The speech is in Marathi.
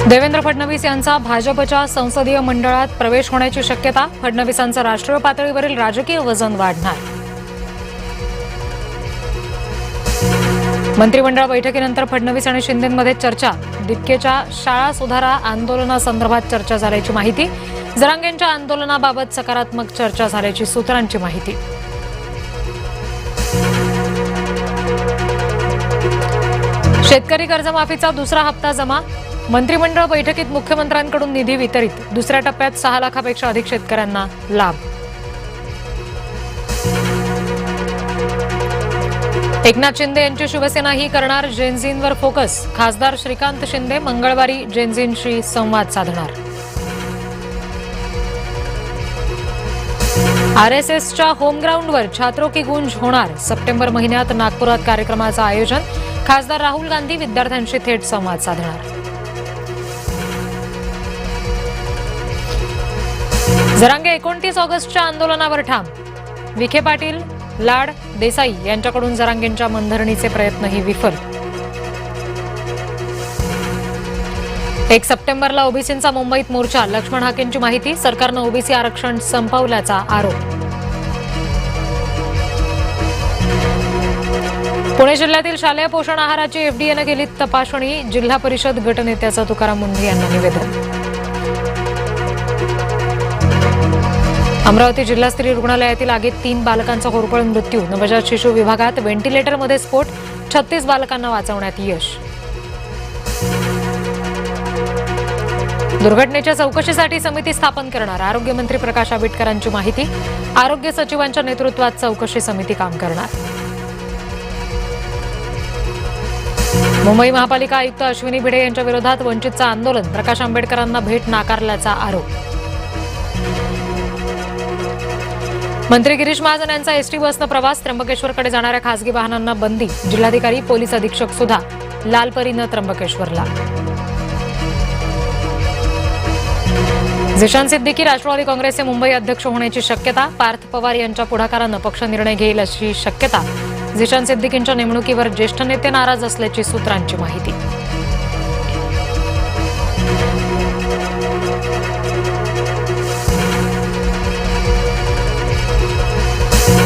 देवेंद्र फडणवीस यांचा भाजपच्या संसदीय मंडळात प्रवेश होण्याची शक्यता. फडणवीसांचं राष्ट्रीय पातळीवरील राजकीय वजन वाढणार. मंत्रिमंडळ बैठकीनंतर फडणवीस आणि शिंदेंमध्ये चर्चा. दिपकेच्या शाळा सुधारा आंदोलनासंदर्भात चर्चा झाल्याची माहिती. जरांगेंच्या आंदोलनाबाबत सकारात्मक चर्चा झाल्याची सूत्रांची माहिती. शेतकरी कर्जमाफीचा दुसरा हप्ता जमा. मंत्रिमंडळ बैठकीत मुख्यमंत्र्यांकडून निधी वितरित. दुसऱ्या टप्प्यात 6 लाखापेक्षा अधिक शेतकऱ्यांना लाभ. एकनाथ शिंदे यांची शिवसेनाही करणार जेनझींवर फोकस. खासदार श्रीकांत शिंदे मंगळवारी जेनझींशी संवाद साधणार. आरएसएसच्या होमग्राऊंडवर छात्रों की गूंज होणार. सप्टेंबर महिन्यात नागपुरात कार्यक्रमाचं आयोजन. खासदार राहुल गांधी विद्यार्थ्यांशी थेट संवाद साधणार. जरांगे 29 ऑगस्टच्या आंदोलनावर ठाम. विखे पाटील, लाड, देसाई यांच्याकडून जरांगेंच्या मनधरणीचे प्रयत्नही विफल. 1 सप्टेंबरला ओबीसींचा मुंबईत मोर्चा. लक्ष्मण हाकेंची माहिती. सरकारनं ओबीसी आरक्षण संपवल्याचा आरोप. पुणे जिल्ह्यातील शालेय पोषण आहाराची एफडीएनं केली तपासणी. जिल्हा परिषद गटनेत्याचं तुकाराम मुंढे यांना निवेदन. अमरावती जिल्हा स्त्री रुग्णालयातील आगीत 3 बालकांचा होरपळून मृत्यू. नवजात शिशु विभागात व्हेंटिलेटरमध्ये स्फोट. 36 बालकांना वाचवण्यात यश. दुर्घटनेच्या चौकशीसाठी समिती स्थापन करणार. आरोग्यमंत्री प्रकाश आंबेडकरांची माहिती. आरोग्य सचिवांच्या नेतृत्वात चौकशी समिती काम करणार. मुंबई महापालिका आयुक्त अश्विनी भिडे यांच्या विरोधात वंचितचं आंदोलन. प्रकाश आंबेडकरांना भेट नाकारल्याचा आरोप. मंत्री गिरीश महाजन यांचा एसटी बसनं प्रवास. त्र्यंबकेश्वरकडे जाणाऱ्या खासगी वाहनांना बंदी. जिल्हाधिकारी पोलीस अधीक्षक सुद्धा लालपरीनं त्र्यंबकेश्वरला. झिशान सिद्दीकी राष्ट्रवादी काँग्रेसचे मुंबई अध्यक्ष होण्याची शक्यता. पार्थ पवार यांच्या पुढाकारानं पक्ष निर्णय घेईल अशी शक्यता. झिशान सिद्दीकींच्या नेमणुकीवर ज्येष्ठ नेते नाराज असल्याची सूत्रांची माहिती.